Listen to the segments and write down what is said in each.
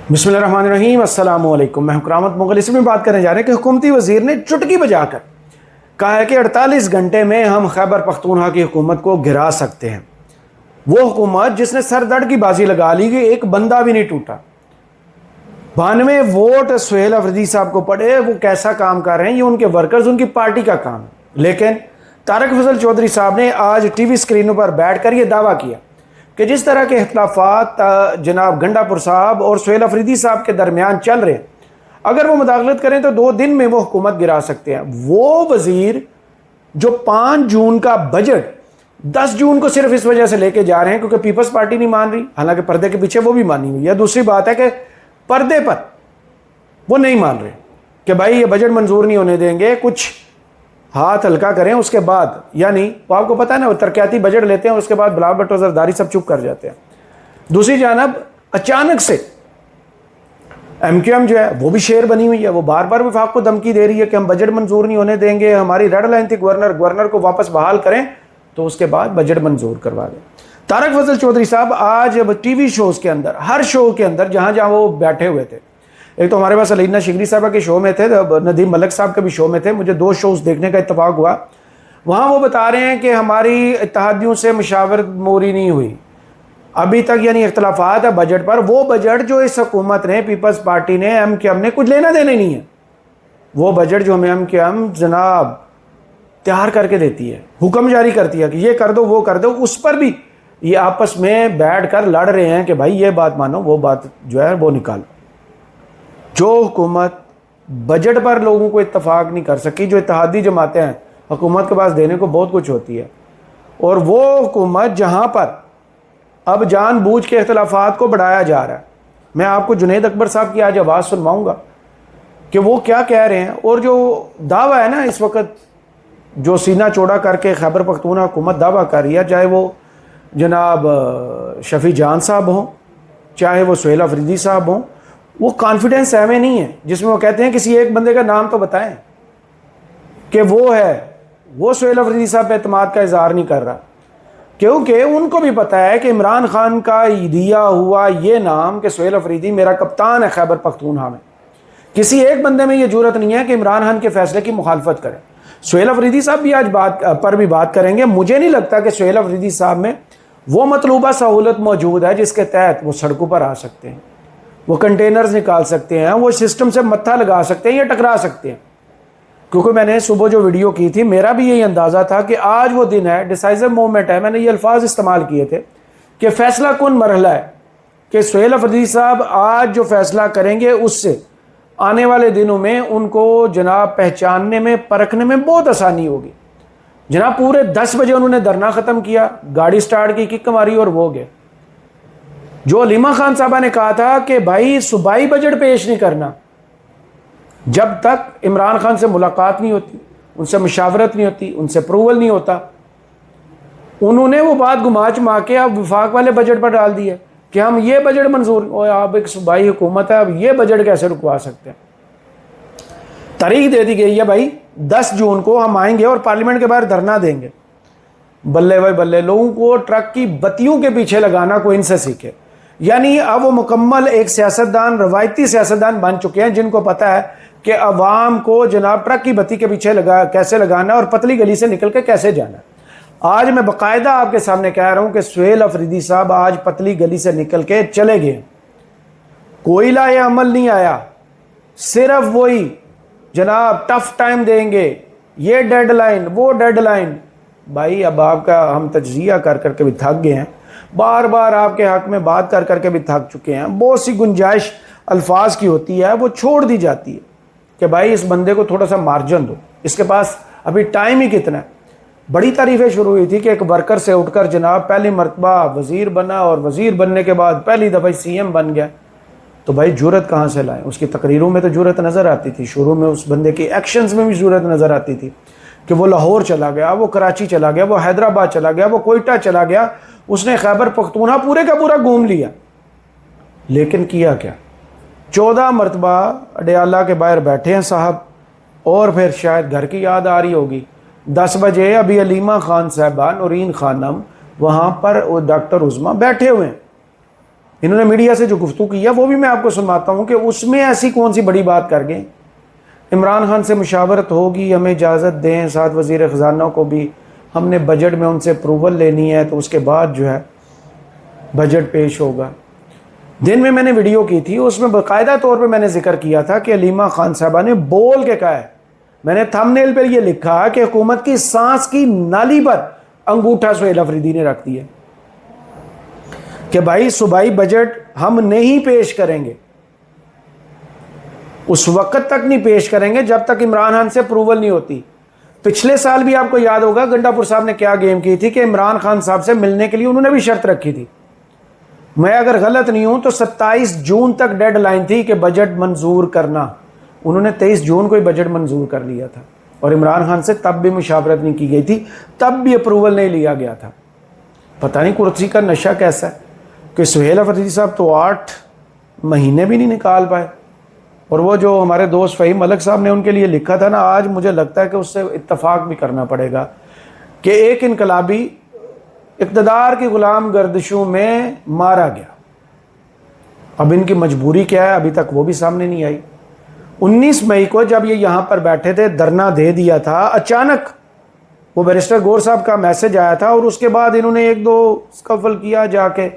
बिस्मिल्लाहिर्रहमानिर्रहीम अस्सलामु अलैकुम। मैं हुकरामत मुगल। इसमें बात करने जा रहे हैं कि हुकूमती वज़ीर ने चुटकी बजाकर कहा है कि 48 घंटे में हम खैबर पख्तूनख्वा की हुकूमत को गिरा सकते हैं। वो हुकूमत जिसने सर दर्द की बाजी लगा ली कि एक बंदा भी नहीं टूटा। 92 वोट सुहेल अफरीदी साहब को पड़े। वो कैसा काम कर रहे हैं, ये उनके वर्कर्स, उनकी पार्टी का काम है। लेकिन तारक फजल चौधरी साहब ने आज टीवी स्क्रीनों पर बैठ कर यह दावा किया कि जिस तरह के इख्तलाफात जनाब गंडापुर साहब और सुहेल अफरीदी साहब के दरमियान चल रहे हैं, अगर वो मुदाखलत करें तो 2 दिन में वो हुकूमत गिरा सकते हैं। वो वज़ीर जो 5 जून का बजट 10 जून को सिर्फ इस वजह से लेके जा रहे हैं क्योंकि पीपल्स पार्टी नहीं मान रही, हालांकि पर्दे के पीछे वो भी मानी हुई है। दूसरी बात है कि पर्दे पर वो नहीं मान रहे कि भाई ये बजट मंजूर नहीं होने देंगे, कुछ हाथ हल्का करें उसके बाद, यानी वो आपको पता है ना, वो तरक्याती बजट लेते हैं, उसके बाद बिलावल भुट्टो जरदारी सब चुप कर जाते हैं। दूसरी जानब अचानक से MQM जो है वो भी शेर बनी हुई है। वो बार बार वफाक को धमकी दे रही है कि हम बजट मंजूर नहीं होने देंगे, हमारी रेड लाइन थी गवर्नर को वापस बहाल करें तो उसके बाद बजट मंजूर करवा दें। तारक फजल चौधरी साहब आज टीवी शोज़ के अंदर, हर शो के अंदर जहाँ जहाँ वो बैठे हुए थे, एक तो हमारे पास अलीना शिगरी साहबा के शो में थे, नदीम मलिक साहब के भी शो में थे, मुझे 2 शोज़ देखने का इत्तेफाक हुआ। वहाँ वो बता रहे हैं कि हमारी इत्तेहादियों से मुशावरत मोरी नहीं हुई अभी तक, यानी इख्तलाफात है बजट पर। वो बजट जो इस हुकूमत ने, पीपल्स पार्टी ने, MQM ने कुछ लेना देना नहीं है। वो बजट जो हमें MQM जनाब तैयार करके देती है, हुक्म जारी करती है कि ये कर दो वो कर दो, उस पर भी ये आपस में बैठ कर लड़ रहे हैं कि भाई ये बात मानो वो बात जो है वो निकालो। जो हुकूमत बजट पर लोगों को इत्तफाक नहीं कर सकी, जो इत्तेहादी जमातें हैं, हुकूमत के पास देने को बहुत कुछ होती है, और वो हुकूमत जहाँ पर अब जानबूझ के इख्तलाफात को बढ़ाया जा रहा है। मैं आपको जुनैद अकबर साहब की आज आवाज़ सुनवाऊँगा कि वो क्या कह रहे हैं, और जो दावा है ना इस वक्त जो सीना चौड़ा करके खैबर पख्तूनख्वा हुकूमत दावा कर रही है, चाहे वो जनाब शफी जान साहब हों, चाहे वो सुहेल अफरीदी साहब हों, वो कॉन्फिडेंस हमें नहीं है जिसमें वो कहते हैं किसी एक बंदे का नाम तो बताएं कि वो है। वो सुहेल अफरीदी साहब पे एतमाद का इजहार नहीं कर रहा क्योंकि उनको भी पता है कि इमरान खान का दिया हुआ ये नाम कि सुहेल अफरीदी मेरा कप्तान है खैबर पख्तूनख्वा में, किसी एक बंदे में ये जरूरत नहीं है कि इमरान खान के फैसले की मुखालफत करे। सुहेल अफरीदी साहब भी आज बात करेंगे। मुझे नहीं लगता कि सुहेल अफरीदी साहब में वो मतलूबा सहूलत मौजूद है जिसके तहत वो सड़कों पर आ सकते हैं, वो कंटेनर्स निकाल सकते हैं, वो सिस्टम से मत्था लगा सकते हैं या टकरा सकते हैं। क्योंकि मैंने सुबह जो वीडियो की थी, मेरा भी यही अंदाज़ा था कि आज वो दिन है, डिसाइसिव मोमेंट है। मैंने ये अल्फाज इस्तेमाल किए थे कि फ़ैसला कुन मरहला है, कि सुहेल अफरीदी साहब आज जो फ़ैसला करेंगे उससे आने वाले दिनों में उनको जनाब पहचानने में, परखने में बहुत आसानी होगी। जनाब पूरे 10 बजे उन्होंने धरना ख़त्म किया, गाड़ी स्टार्ट की, किक मारी और वो गए। जो अलीमा खान साहबा ने कहा था कि भाई सूबाई बजट पेश नहीं करना जब तक इमरान खान से मुलाकात नहीं होती, उनसे मुशावरत नहीं होती, उनसे अप्रूवल नहीं होता, उन्होंने वो बात घुमा चुमा के अब वफाक वाले बजट पर डाल दिया कि हम ये बजट मंजूर, और आप एक सूबाई हुकूमत है, अब ये बजट कैसे रुकवा सकते हैं। तारीख दे दी गई है भाई 10 जून को हम आएंगे और पार्लियामेंट के बाहर धरना देंगे। बल्ले भाई बल्ले, लोगों को ट्रक की बत्तियों के पीछे लगाना कोई इनसे सीखे। यानी अब वो मुकम्मल एक सियासतदान, रवायती सियासतदान बन चुके हैं जिनको पता है कि अवाम को जनाब ट्रक की बत्ती के पीछे कैसे लगाना और पतली गली से निकल के कैसे जाना। आज मैं बाकायदा आपके सामने कह रहा हूं कि सुहेल अफरीदी साहब आज पतली गली से निकल के चले गए। कोई लाए अमल नहीं आया, सिर्फ वही जनाब टफ टाइम देंगे, ये डेडलाइन वो डेडलाइन। भाई अब आपका हम तज्जिया कर करके भी थक गए हैं, बार बार आपके हक में बात कर करके भी थक चुके हैं। बहुत सी गुंजाइश अल्फाज की होती है, वो छोड़ दी जाती है कि भाई इस बंदे को थोड़ा सा मार्जिन दो, इसके पास अभी टाइम ही कितना है। बड़ी तारीफ़ें शुरू हुई थी कि एक वर्कर से उठकर जनाब पहली मरतबा वज़ीर बना और वज़ीर बनने के बाद पहली दफ़ा CM बन गया। तो भाई जुरत कहाँ से लाएं? उसकी तकरीरों में तो जुरत नज़र आती थी, शुरू में उस बंदे की एक्शंस में भी जुरत नज़र आती थी कि वो लाहौर चला गया, वो कराची चला गया, वो हैदराबाद चला गया, वो कोयटा चला गया, उसने खैबर पख्तूनख्वा पूरे का पूरा घूम लिया। लेकिन किया क्या? 14 मरतबा अडयाला के बाहर बैठे हैं साहब, और फिर शायद घर की याद आ रही होगी। 10 बजे अभी अलीमा खान साहबा, नूरीन खानम वहाँ पर डॉक्टर उज़मा बैठे हुए हैं, इन्होंने मीडिया से जो गुफ्तगू किया वो भी मैं आपको सुनवाता हूँ कि उसमें ऐसी कौन सी बड़ी बात कर गए। इमरान खान से मुशावरत होगी, हमें इजाज़त दें, साथ वज़ीर ख़जाना को भी, हमने बजट में उनसे अप्रूवल लेनी है, तो उसके बाद जो है बजट पेश होगा। दिन में मैंने वीडियो की थी, उसमें बाकायदा तौर पे मैंने जिक्र किया था कि हलीमा खान साहबा ने बोल के कहा है, मैंने थंबनेल पर यह लिखा कि हुकूमत की सांस की नाली पर अंगूठा सुहेल अफरीदी ने रख दिया कि भाई सूबाई बजट हम नहीं पेश करेंगे, उस वक्त तक नहीं पेश करेंगे जब तक इमरान खान से अप्रूवल नहीं होती। पिछले साल भी आपको याद होगा गंडापुर साहब ने क्या गेम की थी कि इमरान खान साहब से मिलने के लिए उन्होंने भी शर्त रखी थी। मैं अगर गलत नहीं हूं तो 27 जून तक डेडलाइन थी कि बजट मंजूर करना। उन्होंने 23 जून को ही बजट मंजूर कर लिया था और इमरान खान से तब भी मुशावरत नहीं की गई थी, तब भी अप्रूवल नहीं लिया गया था। पता नहीं कुर्सी का नशा कैसा है कि सुहेल अफरीदी साहब तो 8 महीने भी नहीं निकाल पाए। और वो जो हमारे दोस्त फ़हीम मलिक साहब ने उनके लिए लिखा था ना, आज मुझे लगता है कि उससे इत्तफाक भी करना पड़ेगा कि एक इनकलाबी इक़्तिदार की ग़ुलाम गर्दिशों में मारा गया। अब इनकी मजबूरी क्या है अभी तक वो भी सामने नहीं आई। 19 मई को जब ये यहाँ पर बैठे थे, धरना दे दिया था, अचानक वो बैरिस्टर गौर साहब का मैसेज आया था और उसके बाद इन्होंने 1-2 स्कफल किया, जाके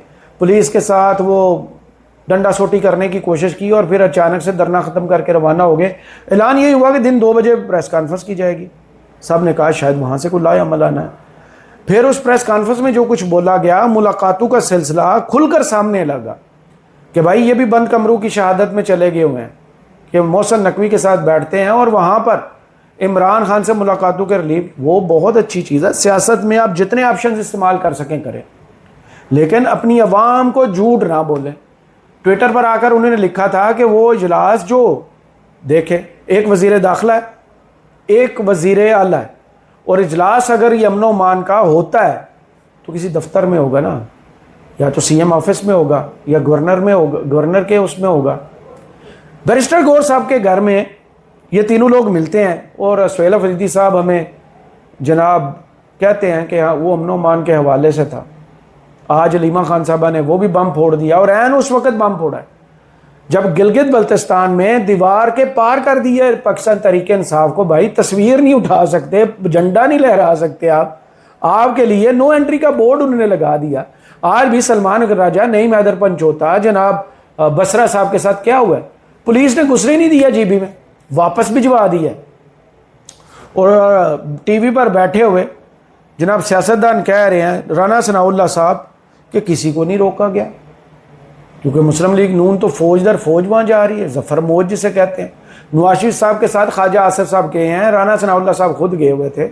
पुलिस के साथ वो डंडा सोटी करने की कोशिश की और फिर अचानक से धरना ख़त्म करके रवाना हो गए। ऐलान यही हुआ कि दिन 2 बजे प्रेस कॉन्फ्रेंस की जाएगी। साहब ने कहा शायद वहाँ से कोई लाया अमल आना है। फिर उस प्रेस कॉन्फ्रेंस में जो कुछ बोला गया, मुलाकातों का सिलसिला खुलकर सामने लगा कि भाई ये भी बंद कमरों की शहादत में चले गए हुए हैं कि मोहसिन नकवी के साथ बैठते हैं और वहाँ पर इमरान खान से मुलाकातों के रिलीफ। वो बहुत अच्छी चीज़ है, सियासत में आप जितने ऑप्शन इस्तेमाल कर सकें करें, लेकिन अपनी अवाम को झूठ ना बोलें। ट्विटर पर आकर उन्होंने लिखा था कि वो इजलास जो देखे, एक वज़ीर दाखिला है, एक वज़ीर आला है, और इजलास अगर ये अमन मान का होता है तो किसी दफ्तर में होगा ना, या तो CM ऑफिस में होगा या गवर्नर में होगा, गवर्नर के उसमें होगा। बैरिस्टर गौर साहब के घर में ये तीनों लोग मिलते हैं और सुहेल अफरीदी साहब हमें जनाब कहते हैं कि हाँ वो अमन मान के हवाले से था। आज हलीमा खान साहबा ने वो भी बम फोड़ दिया और ऐन उस वक्त बम फोड़ा है जब गिलगित बल्तिस्तान में दीवार के पार कर दिया पाकिस्तान तहरीक इंसाफ को। भाई तस्वीर नहीं उठा सकते, झंडा नहीं लहरा सकते आप, आपके लिए नो एंट्री का बोर्ड उन्होंने लगा दिया। आज भी सलमान राजा, नईम हैदर पंचोता, जनाब बसरा साहब के साथ क्या हुआ है? पुलिस ने घुसने नहीं दिया GB में, वापस भिजवा दिया। और TV पर बैठे हुए जनाब सियासतदान कह रहे हैं, राना सनाउल्लाह साहब, कि किसी को नहीं रोका गया क्योंकि मुस्लिम लीग नून तो फौज दर फौज वहाँ जा रही है, जफर मौज जिसे कहते हैं। नवाज शरीफ साहब के साथ ख्वाजा आसिफ साहब गए हैं, राना सनाउल्लाह साहब खुद गए हुए थे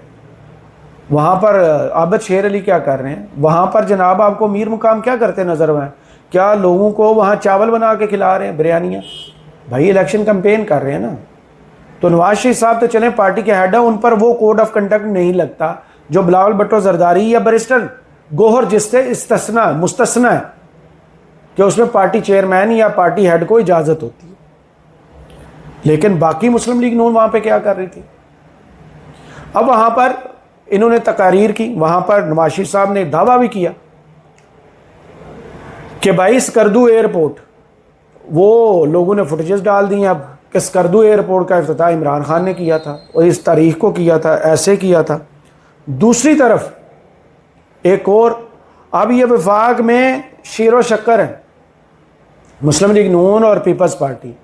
वहाँ पर। आबद शेर अली क्या कर रहे हैं वहाँ पर? जनाब आपको मीर मुकाम क्या करते नज़र में? क्या लोगों को वहाँ चावल बना के खिला रहे हैं, बिरयानियाँ? भाई इलेक्शन कैंपेन कर रहे हैं ना। तो नवाज शरीफ साहब तो चले पार्टी के हेड है, उन पर वो कोड ऑफ कंडक्ट नहीं लगता जो बिलावल भुट्टो जरदारी या बैरिस्टर गौहर जिससे मुस्तस्ना है कि उसमें पार्टी चेयरमैन या पार्टी हेड को इजाज़त होती है। लेकिन बाकी मुस्लिम लीग नून वहाँ पे क्या कर रही थी? अब वहाँ पर इन्होंने तकारीर की, वहाँ पर नवाज शरीफ साहब ने दावा भी किया कि भाई स्कर्दू एयरपोर्ट, वो लोगों ने फुटेजेस डाल दी हैं अब कि स्कर्दू एयरपोर्ट का इफ्तिताह इमरान खान ने किया था और इस तारीख को किया था, ऐसे किया था। दूसरी तरफ एक और, अब ये वफाक में शीरो शक्कर है मुस्लिम लीग नून और पीपल्स पार्टी।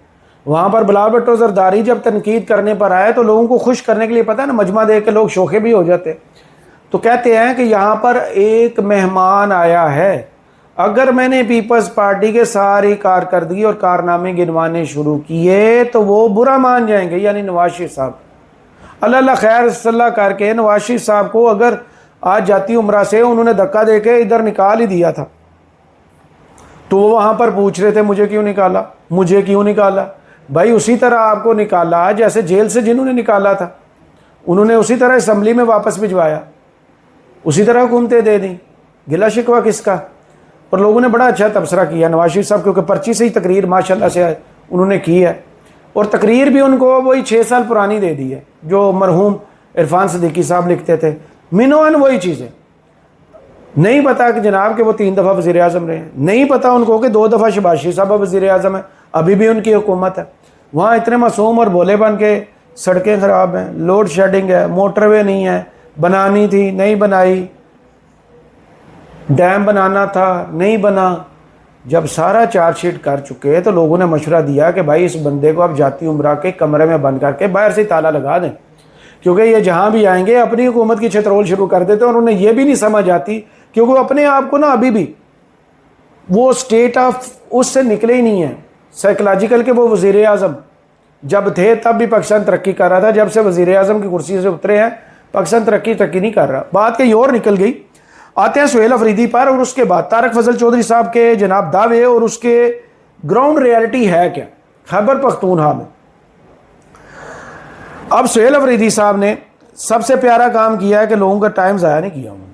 वहाँ पर बिलावल भुट्टो जरदारी जब तनकीद करने पर आए तो लोगों को खुश करने के लिए, पता है ना, मजमा देख के लोग शोखे भी हो जाते। तो कहते हैं कि यहाँ पर एक मेहमान आया है, अगर मैंने पीपल्स पार्टी के सारी कारकर्दगी और कारनामे गिनवाने शुरू किए तो वो बुरा मान जाएंगे, यानी नवाज शरीफ साहब। अल्लाह खैर सल्ला करके नवाज शरीफ साहब को अगर आज जाती उम्रा से उन्होंने धक्का देके इधर निकाल ही दिया था तो वो वहाँ पर पूछ रहे थे मुझे क्यों निकाला, मुझे क्यों निकाला। भाई उसी तरह आपको निकाला जैसे जेल से जिन्होंने निकाला था, उन्होंने उसी तरह असम्बली में वापस भिजवाया, उसी तरह हुकूमतें दे दी। गिला शिकवा किसका? और लोगों ने बड़ा अच्छा तबसरा किया नवाज शरीफ साहब, क्योंकि पर्ची से ही तकरीर माशाल्लाह से उन्होंने की है और तकरीर भी उनको वही 6 साल पुरानी दे दी है जो मरहूम इरफान सिद्दीकी साहब लिखते थे। मिनोअन वही चीज़ें। नहीं पता कि जनाब के वो 3 दफ़ा वज़ीर आज़म रहे हैं, नहीं पता उनको कि 2 दफ़ा शहबाज शरीफ साहब वज़ीर आज़म है, अभी भी उनकी हुकूमत है। वहाँ इतने मासूम और भोले बन के सड़कें ख़राब हैं, लोड शेडिंग है, मोटरवे नहीं है, बनानी थी नहीं बनाई, डैम बनाना था नहीं बना। जब सारा चार्जशीट कर चुके तो लोगों ने मशवरा दिया कि भाई इस बंदे को आप जाती उम्रा के कमरे में बंद करके बाहर से ताला लगा दें, क्योंकि ये जहाँ भी आएंगे अपनी हुकूमत की छतरोल शुरू कर देते हैं और उन्हें ये भी नहीं समझ आती, क्योंकि वो अपने आप को ना अभी भी वो स्टेट ऑफ उससे निकले ही नहीं है साइकोलॉजिकल के वो वज़ीर आज़म जब थे तब भी पाकिस्तान तरक्की कर रहा था, जब से वज़ीर आज़म की कुर्सी से उतरे हैं पाकिस्तान तरक्की नहीं कर रहा। बात कहीं और निकल गई। आते हैं सुहेल अफरीदी पर और उसके बाद तारक फजल चौधरी साहब के जनाब दावे और उसके ग्राउंड रियलिटी है क्या खैबर पख्तूनख्वा में। अब सुहेल अफरीदी साहब ने सबसे प्यारा काम किया है कि लोगों का टाइम ज़ाया नहीं किया उन्होंने।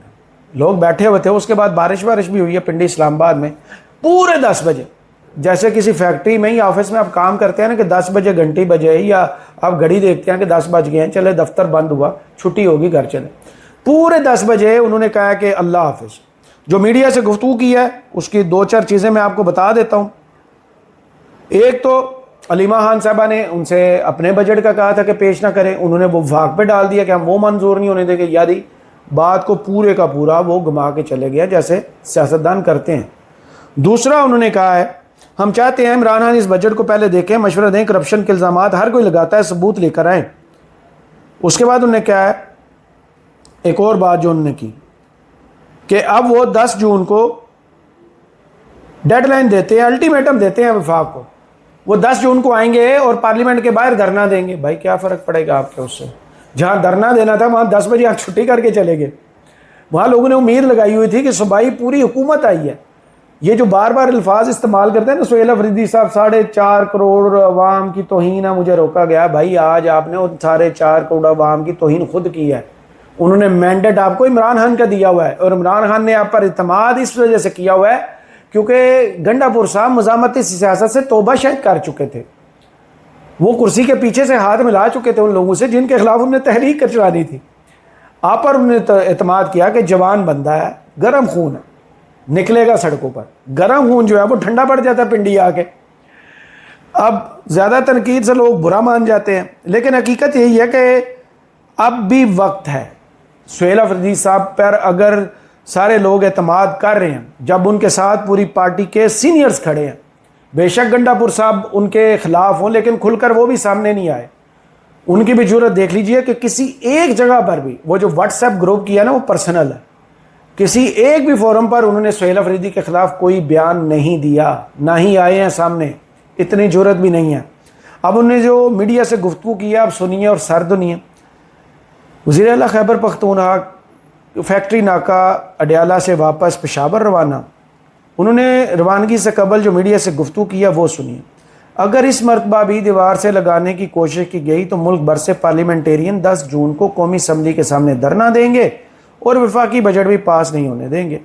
लोग बैठे हुए थे, उसके बाद बारिश भी हुई है पिंडी इस्लामाबाद में, पूरे 10 बजे जैसे किसी फैक्ट्री में या ऑफिस में आप काम करते हैं ना कि 10 बजे घंटी बजे या आप घड़ी देखते हैं कि 10 बज गए हैं, चले दफ्तर बंद हुआ छुट्टी होगी घर चले, पूरे 10 बजे उन्होंने कहा कि अल्लाह हाफिज़। जो मीडिया से गुफ्तगू की है उसकी 2-4 चीज़ें मैं आपको बता देता हूँ। एक तो अलीमा खान साहबा ने उनसे अपने बजट का कहा था कि पेश ना करें, उन्होंने वो वफाक पे डाल दिया कि हम वो मंजूर नहीं होने देंगे, यानी बात को पूरे का पूरा वो घुमा के चले गया जैसे सियासतदान करते हैं। दूसरा उन्होंने कहा है हम चाहते हैं इमरान खान इस बजट को पहले देखें, मशवरा दें, करप्शन के इल्ज़ाम हर कोई लगाता है, सबूत लेकर आएँ। उसके बाद उन्होंने कहा है एक और बात जो उन्होंने की कि अब वो 10 जून को डेडलाइन देते हैं, अल्टीमेटम देते हैं वफाक को, वो 10 जून को आएंगे और पार्लियामेंट के बाहर धरना देंगे। भाई क्या फ़र्क पड़ेगा आपके उससे, जहाँ धरना देना था वहाँ 10 बजे आप छुट्टी करके चले गए। वहाँ लोगों ने उम्मीद लगाई हुई थी कि सुबाई पूरी हुकूमत आई है। ये जो बार बार अल्फाज इस्तेमाल करते हैं ना सुहेल अफरीदी साहब, 4.5 करोड़ अवाम की तौहीन है, मुझे रोका गया। भाई आज आपने उन 4.5 करोड़ अवाम की तौहीन खुद की है। उन्होंने मैंडेट आपको इमरान खान का दिया हुआ है और इमरान खान ने आप पर इत्मीद इस वजह से किया हुआ है क्योंकि गंडापुर साहब मज़ामती सियासत से तौबा शायद कर चुके थे, वो कुर्सी के पीछे से हाथ मिला चुके थे उन लोगों से जिनके खिलाफ उन्हें तहरीक चलानी थी। आप पर उन्होंने एतमाद किया कि जवान बंदा है, गर्म खून है, निकलेगा सड़कों पर। गर्म खून जो है वो ठंडा पड़ जाता है पिंडी आके। अब ज़्यादा तनकीद से लोग बुरा मान जाते हैं, लेकिन हकीकत यही है कि अब भी वक्त है। सुहेल अफरीदी साहब पर अगर सारे लोग एतमाद कर रहे हैं, जब उनके साथ पूरी पार्टी के सीनियर्स खड़े हैं, बेशक गंडापुर साहब उनके खिलाफ हों लेकिन खुलकर वो भी सामने नहीं आए, उनकी भी जरूरत देख लीजिए कि किसी एक जगह पर भी वो जो व्हाट्सएप ग्रुप किया ना वो पर्सनल है, किसी एक भी फोरम पर उन्होंने सुहेल अफरीदी के खिलाफ कोई बयान नहीं दिया, ना ही आए हैं सामने, इतनी जरूरत भी नहीं है। अब उन्होंने जो मीडिया से गुफ्तगू किया अब सुनिए और सर दुनिए। वज़ीर आला खैबर पख्तूनख्वा फैक्ट्री नाका अडयाला से वापस पेशावर रवाना, उन्होंने रवानगी से कबल जो मीडिया से गुफ्तगू किया वो सुनिए। अगर इस मरतबा भी दीवार से लगाने की कोशिश की गई तो मुल्क भर से पार्लियामेंटेरियन 10 जून को कौमी असम्बली के सामने धरना देंगे और वफाकी बजट भी पास नहीं होने देंगे।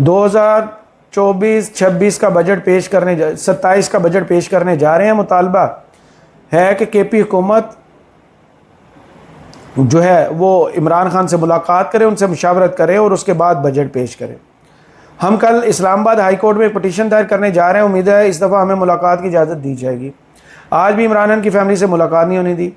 2024-26 का बजट पेश करने 27 का बजट पेश करने जा रहे हैं। मुतालबा है कि KP हुकूमत जो है वो इमरान खान से मुलाकात करे, उनसे मुशावरत करे और उसके बाद बजट पेश करे। हम कल इस्लामाबाद हाई कोर्ट में एक पटिशन दायर करने जा रहे हैं, उम्मीद है इस दफ़ा हमें मुलाकात की इजाज़त दी जाएगी। आज भी इमरान खान की फैमिली से मुलाकात नहीं होने दी।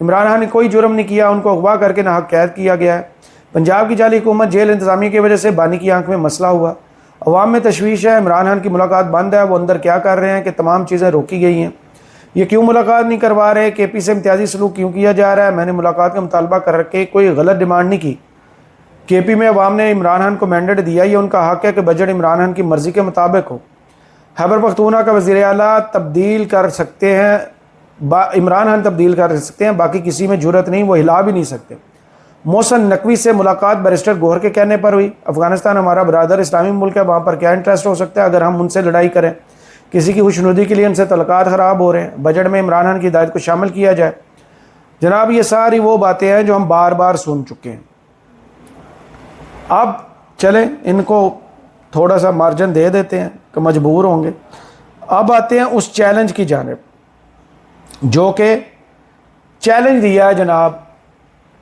इमरान खान ने कोई जुर्म नहीं किया, उनको अगवा करके नाहक कैद किया गया है। पंजाब की जाली हुकूमत जेल इंतज़ामिया की वजह से बानी की आंख में मसला हुआ, अवाम में तशवीश है। इमरान खान की मुलाकात बंद है, वो अंदर क्या कर रहे हैं कि तमाम चीज़ें रोकी गई हैं, ये क्यों मुलाकात नहीं करवा रहे, KP से इम्तियाजी सलूक क्यों किया जा रहा है। मैंने मुलाकात का मुतालबा करके कोई गलत डिमांड नहीं की। KP में अवाम ने इमरान खान को मैंडेट दिया, ये उनका हक है कि बजट इमरान खान की मर्ज़ी के मुताबिक हो। खैबर पख्तूनख्वा का वज़ीर आला तब्दील कर सकते हैं, इमरान खान तब्दील कर सकते हैं, बाकी किसी में जुर्रत नहीं, वो हिला भी नहीं सकते। मोहसिन नकवी से मुलाकात बैरिस्टर गौहर के कहने पर हुई। अफ़गानिस्तान हमारा बरादर इस्लामी मुल्क है, वहाँ पर क्या इंटरेस्ट हो सकता है अगर हम उनसे लड़ाई करें। किसी की खुशनुदी के लिए उनसे तल्लुकात ख़राब हो रहे हैं, बजट में इमरान खान की हिदायत को शामिल किया जाए। जनाब ये सारी वो बातें हैं जो हम बार बार सुन चुके हैं। अब चलें इनको थोड़ा सा मार्जिन दे देते हैं कि मजबूर होंगे। अब आते हैं उस चैलेंज की जानिब जो कि चैलेंज दिया है जनाब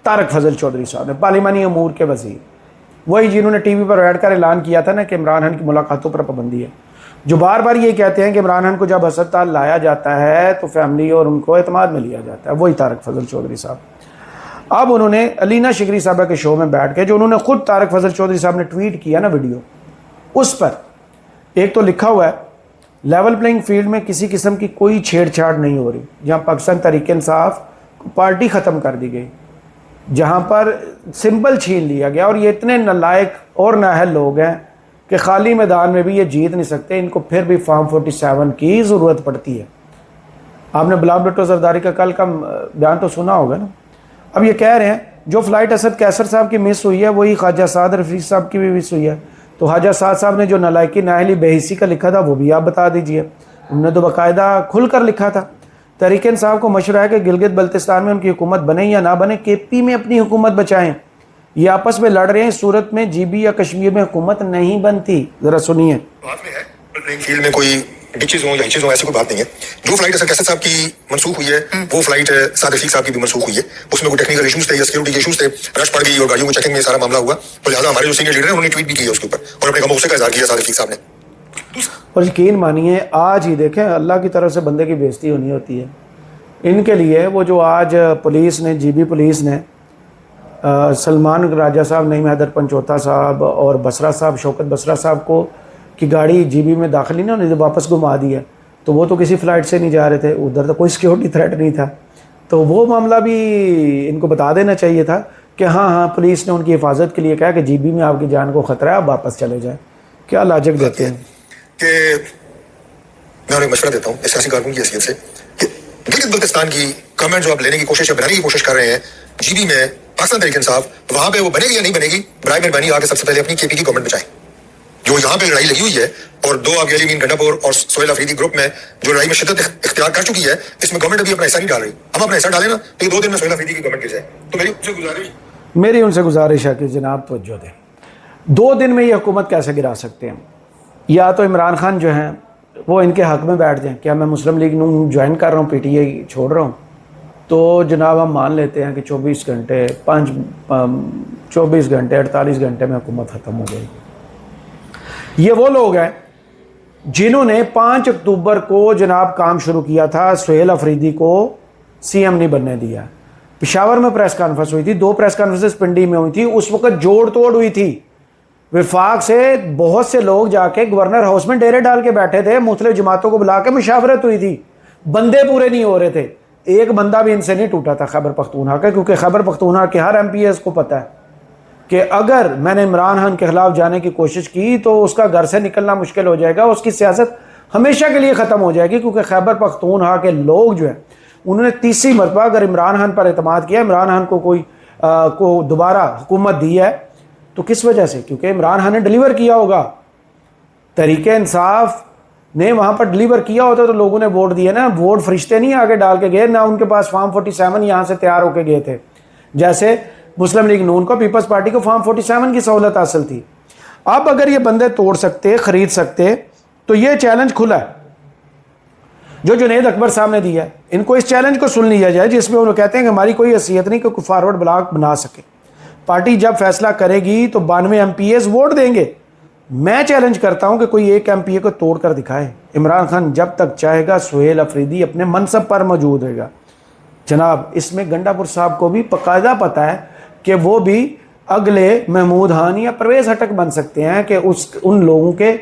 तारक फजल चौधरी साहब ने, पार्लिमानी अमूर के वज़ीर। वही जिन्होंने टीवी पर बैठकर ऐलान किया था ना कि इमरान खान की मुलाकातों पर पाबंदी है, जो बार बार ये कहते हैं कि इमरान खान को जब अस्पताल लाया जाता है तो फैमिली और उनको एतमाद में लिया जाता है, वही तारक फजल चौधरी साहब। अब उन्होंने अलीना शिगरी साहबा के शो में बैठ के, जो उन्होंने खुद तारक फजल चौधरी साहब ने ट्वीट किया ना वीडियो, उस पर एक तो लिखा हुआ है लेवल प्लेइंग फील्ड में किसी किस्म की कोई छेड़छाड़ नहीं हो रही, जहाँ पाकिस्तान तहरीक इंसाफ पार्टी ख़त्म कर दी गई, जहाँ पर सिंबल छीन लिया गया, और ये इतने नालायक और नाअहल लोग हैं कि खाली मैदान में भी ये जीत नहीं सकते, इनको फिर भी फॉर्म 47 की ज़रूरत पड़ती है। आपने गुलाम भुट्टो जरदारी का कल का बयान तो सुना होगा ना। अब ये कह रहे हैं जो फ़्लाइट असद कैसर साहब की मिस हुई है वही ख्वाजा साद रफीक साहब की भी मिस हुई है, तो ख्वाजा साद साहब ने जो नालायकी नाअहली बेहिसी का लिखा था वो भी आप बता दीजिए। उन्होंने तो बाकायदा खुल कर लिखा था। तहरीक इंसाफ को मशवरा है कि गिलगित बल्तिस्तान में उनकी हुकूमत बने या ना बने, केपी में अपनी हुकूमत बचाएं। ये आपस में लड़ रहे हैं, सूरत में जीबी या कश्मीर में हुकूमत नहीं बनती। ज़रा सुनिए। बात में है प्लेइंग फील्ड में कोई डिचेज हो या हिचेज हो, ऐसी कोई बात नहीं है। जो फ्लाइट असद कैसर साहब की मनसूख हुई है वो फ्लाइट साद रफीक साहब की भी मनसूख हुई है। उसमें कोई टेक्निकल इशूज थे या सिक्योरिटी के इशूज थे, रश पड़ गई और गाड़ियों की चेकिंग में सारा मामला हुआ, तो लिहाजा हमारे जो सीनियर लीडर हैं उन्होंने ट्वीट भी किया उसके ऊपर और अपने गम गुस्से का इजहार किया साद रफीक साहब ने। और यकीन मानिए आज ही देखें अल्लाह की तरफ से बंदे की बेइज्जती होनी होती है इनके लिए। वो जो आज पुलिस ने, जीबी पुलिस ने सलमान राजा साहब, नईम हैदर पंचोता साहब और बसरा साहब, शौकत बसरा साहब को की गाड़ी जीबी में दाखिल नहीं ना, उन्हें वापस घुमा दिया, तो वो तो किसी फ़्लाइट से नहीं जा रहे थे, उधर तो कोई सिक्योरिटी थ्रेट नहीं था। तो वो मामला भी इनको बता देना चाहिए था कि हाँ पुलिस ने उनकी हिफाजत के लिए कहा कि जीबी में आपकी जान को ख़तरा है, आप वापस चले जाएँ। क्या लाजक देते हैं कि मैं उन्हें मशवरा देता हूँ सियासी कारकुन की हैसियत से कि गिलगित बल्तिस्तान की गवर्नमेंट जो आप लेने की कोशिश या बनाने की कोशिश कर रहे हैं जीबी में पाकिस्तान तहरीक इंसाफ, वहाँ पे वो बनेगी या नहीं बनेगी, बराए मेहरबानी आके सबसे पहले अपनी केपी की गवर्नमेंट बचाएं। जो यहाँ पे लड़ाई लगी हुई है और दो आगे अली मीन गंडापुर और सोहेल अफरीदी ग्रुप में जो लड़ाई में शिद्दत इख्तियार कर चुकी है, इसमें गवर्नमेंट अभी अपना हिस्सा नहीं डाल रही। हम अपना हिस्सा डालें ना तो ये 2 दिन में सोहेल अफरीदी की गवर्नमेंट गिर जाए। तो मेरी उनसे गुजारिश है कि जनाब तवज्जो दें। 2 दिन में ये हुकूमत कैसे गिरा सकते हैं? या तो इमरान खान जो हैं वो इनके हक़ में बैठ जाएं, क्या मैं मुस्लिम लीग नून ज्वाइन कर रहा हूँ, पीटीआई छोड़ रहा हूँ, तो जनाब हम मान लेते हैं कि 24 घंटे 48 घंटे में हुकूमत ख़त्म हो गई। ये वो लोग हैं जिन्होंने 5 अक्टूबर को जनाब काम शुरू किया था, सोहेल अफरीदी को सीएम नहीं बनने दिया। पेशावर में प्रेस कॉन्फ्रेंस हुई थी, 2 प्रेस कॉन्फ्रेंसेस पिंडी में हुई थी, उस वक्त जोड़ तोड़ हुई थी। विफाक से बहुत से लोग जाके गवर्नर हाउस में डेरे डाल के बैठे थे, मुख्तलिफ जमातों को बुला के मुशावरत हुई थी, बंदे पूरे नहीं हो रहे थे। एक बंदा भी इनसे नहीं टूटा था खैबर पख्तूनख्वा का, क्योंकि खैबर पख्तूनख्वा के हर MPs को पता है कि अगर मैंने इमरान खान के खिलाफ जाने की कोशिश की तो उसका घर से निकलना मुश्किल हो जाएगा, उसकी सियासत हमेशा के लिए ख़त्म हो जाएगी। क्योंकि खैबर पख्तूनख्वा के लोग जो हैं उन्होंने तीसरी मरतबा अगर इमरान खान पर एतमाद किया, इमरान खान को कोई को दोबारा हुकूमत दी है, तो किस वजह से? क्योंकि इमरान खान ने डिलीवर किया होगा। तहरीक इंसाफ ने वहाँ पर डिलीवर किया होता तो लोगों ने वोट दिए ना। वोट फरिश्ते नहीं आगे डाल के गए ना, उनके पास फॉर्म 47 यहाँ से तैयार होके गए थे। जैसे मुस्लिम लीग नून को, पीपल्स पार्टी को फॉर्म 47 की सहूलत हासिल थी। अब अगर ये बंदे तोड़ सकते, ख़रीद सकते, तो ये चैलेंज खुला है जो जुनैद अकबर साहब ने दिया है। इनको इस चैलेंज को सुन लिया जाए जिसमें उन्होंने कहते हैं कि हमारी कोई हैसियत नहीं कि कोई फॉरवर्ड ब्लॉक बना सके। पार्टी जब फैसला करेगी तो 92 MPs वोट देंगे। मैं चैलेंज करता हूं कि कोई एक MPA को तोड़ कर दिखाए। इमरान खान जब तक चाहेगा सोहेल अफरीदी अपने मनसब पर मौजूद रहेगा। जनाब इसमें गंडापुर साहब को भी बाकायदा पता है कि वो भी अगले महमूद खान या परवेज़ हटक बन सकते हैं कि उन लोगों के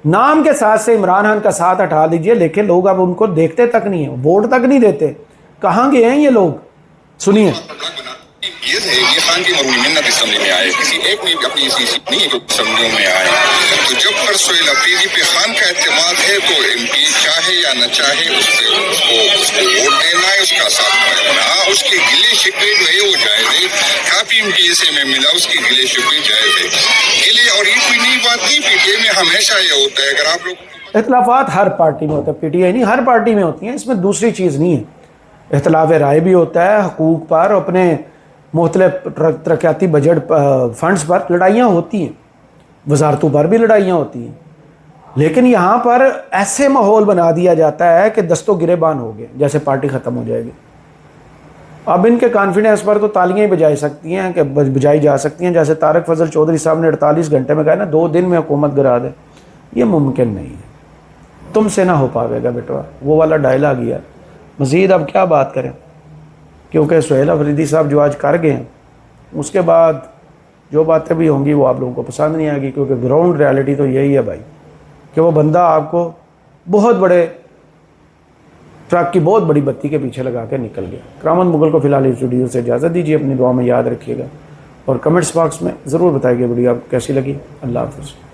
नाम के साथ से इमरान खान का साथ हटा दीजिए, लेकिन लोग अब उनको देखते तक नहीं है, वोट तक नहीं देते। कहाँ गए हैं ये लोग? सुनिए। ये थे ये खान की मरूई मिन्नत असम्बली में आए, किसी एक ने भी अपनी इसी नहीं है असम्बलियों में आए। तो जब पर सोहेल अफरीदी पे खान का एतमाद है तो MP चाहे या न चाहे उसको वोट देना है, उसका साथ देना। उसके गिले शिकवे जो है वो जायज है, काफी MPs में मिला, उसके गिले शिकवे जायज है। गिले और ये कोई नई बात नहीं, PTI में हमेशा ये होता है। अगर आप लोग इख्तलाफात हर पार्टी में होता है, PTI नहीं हर पार्टी में होती हैं, इसमें दूसरी चीज़ नहीं है। इख्तलाफ राय भी होता है, हकूक़ पर, अपने मुख्तलिफ तरक्याती बजट फंड्स पर लड़ाइयाँ होती हैं, वजारतों पर भी लड़ाइयाँ होती हैं। लेकिन यहाँ पर ऐसे माहौल बना दिया जाता है कि दस्तो गिरेबान हो गए, जैसे पार्टी ख़त्म हो जाएगी। अब इनके कॉन्फिडेंस पर तो तालियां ही बजाई जा सकती हैं, जैसे तारक फजल चौधरी साहब ने 48 घंटे में कहा ना 2 दिन में हुकूमत गिरा दे। ये मुमकिन नहीं है, तुमसे ना हो पाएगा बेटवा, वो वाला डायलॉग ही है। मज़ीद अब क्या बात करें, क्योंकि सुहेल अफरीदी साहब जो आज कर गए हैं, उसके बाद जो बातें भी होंगी वो आप लोगों को पसंद नहीं आएगी, क्योंकि ग्राउंड रियलिटी तो यही है भाई कि वो बंदा आपको बहुत बड़े ट्रक की बहुत बड़ी बत्ती के पीछे लगा के निकल गया। करामत मुगल को फिलहाल इस वीडियो से इजाज़त दीजिए, अपनी दुआ में याद रखिएगा और कमेंट्स बॉक्स में ज़रूर बताइए वीडियो आपको कैसी लगी। अल्लाह हाफ़िज़।